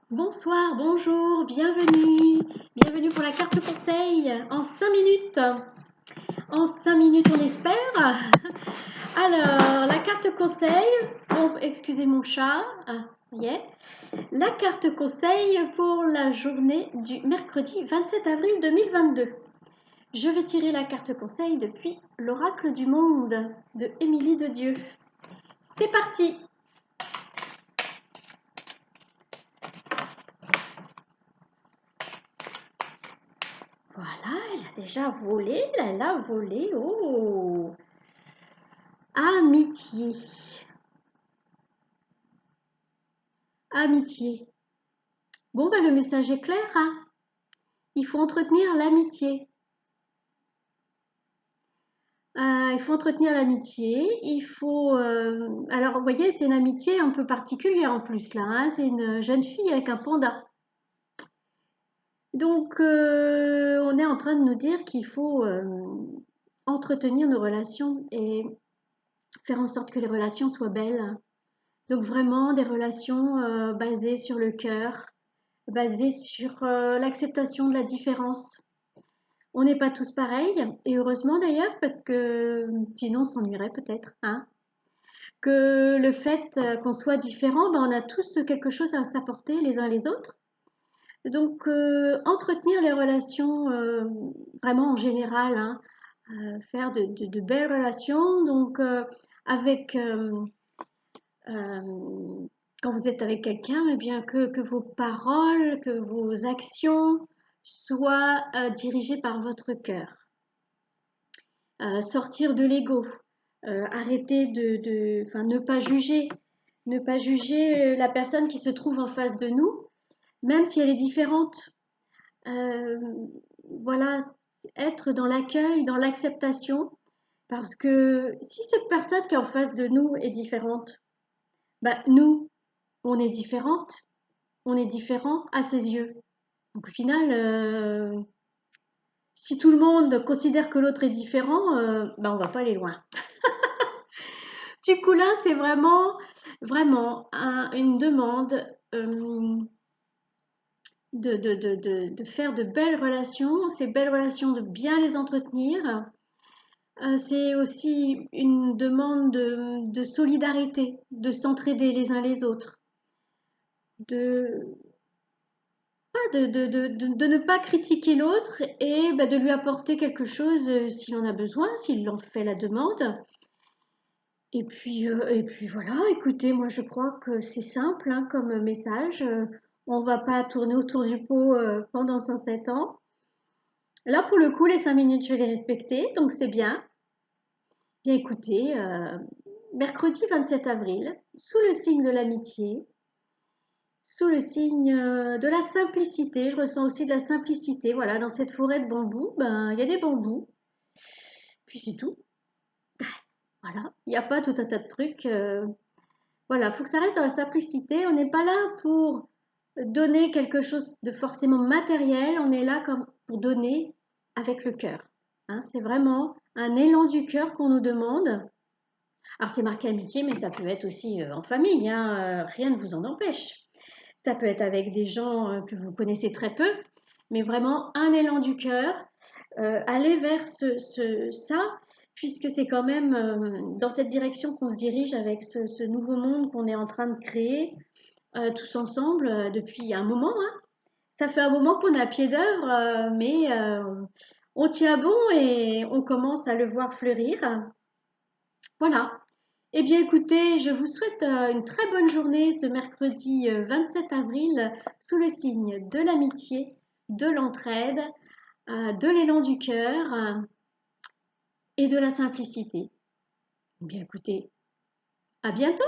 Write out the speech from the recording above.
Bonsoir, bonjour, bienvenue. Bienvenue pour la carte conseil en 5 minutes. En 5 minutes, on espère. Alors, la carte conseil. Bon, excusez mon chat. Ah, ça y est. La carte conseil pour la journée du mercredi 27 avril 2022. Je vais tirer la carte conseil depuis l'Oracle du Monde de Émilie de Dieu. C'est parti! Voilà, elle a déjà volé, elle a volé. Oh! Amitié. Amitié. Bon, ben, le message est clair, hein. Il faut entretenir l'amitié. Il faut entretenir l'amitié. Il faut. Alors, vous voyez, c'est une amitié un peu particulière en plus, là, hein. C'est une jeune fille avec un panda. Donc, on est en train de nous dire qu'il faut entretenir nos relations et faire en sorte que les relations soient belles. Donc, vraiment, des relations basées sur le cœur, basées sur l'acceptation de la différence. On n'est pas tous pareils, et heureusement d'ailleurs, parce que sinon on s'ennuierait peut-être, hein. Que le fait qu'on soit différent, ben, on a tous quelque chose à s'apporter les uns les autres. Donc, entretenir les relations vraiment en général, hein, faire de belles relations, donc avec quand vous êtes avec quelqu'un, eh bien que vos paroles, que vos actions soient dirigées par votre cœur. Sortir de l'ego, arrêter enfin, ne pas juger la personne qui se trouve en face de nous, même si elle est différente. Euh, voilà, être dans l'accueil, dans l'acceptation, parce que si cette personne qui est en face de nous est différente, bah, nous, on est différente, on est différent à ses yeux. Donc au final, si tout le monde considère que l'autre est différent, bah, on va pas aller loin. Du coup là, c'est vraiment une demande de faire de belles relations, ces belles relations de bien les entretenir. C'est aussi une demande de solidarité, de s'entraider les uns les autres, de, de ne pas critiquer l'autre et bah, de lui apporter quelque chose s'il en a besoin, s'il en fait la demande. Et puis voilà, écoutez, moi je crois que c'est simple hein, comme message. On va pas tourner autour du pot pendant 107 ans. Là, pour le coup, les 5 minutes, je vais les respecter, donc c'est bien. Bien écoutez, mercredi 27 avril, sous le signe de l'amitié, sous le signe de la simplicité, je ressens aussi de la simplicité. Voilà, dans cette forêt de bambous, ben, il y a des bambous, puis c'est tout. Voilà, il n'y a pas tout un tas de trucs. Voilà, il faut que ça reste dans la simplicité. On n'est pas là pour donner quelque chose de forcément matériel, on est là comme pour donner avec le cœur. Hein, c'est vraiment un élan du cœur qu'on nous demande. Alors c'est marqué amitié, mais ça peut être aussi en famille, hein, rien ne vous en empêche. Ça peut être avec des gens que vous connaissez très peu, mais vraiment un élan du cœur, aller vers ça, puisque c'est quand même dans cette direction qu'on se dirige avec ce nouveau monde qu'on est en train de créer tous ensemble depuis un moment. Hein. Ça fait un moment qu'on est à pied d'œuvre, mais on tient bon et on commence à le voir fleurir. Voilà. Eh bien, écoutez, je vous souhaite une très bonne journée ce mercredi 27 avril sous le signe de l'amitié, de l'entraide, de l'élan du cœur et de la simplicité. Eh bien, écoutez, à bientôt!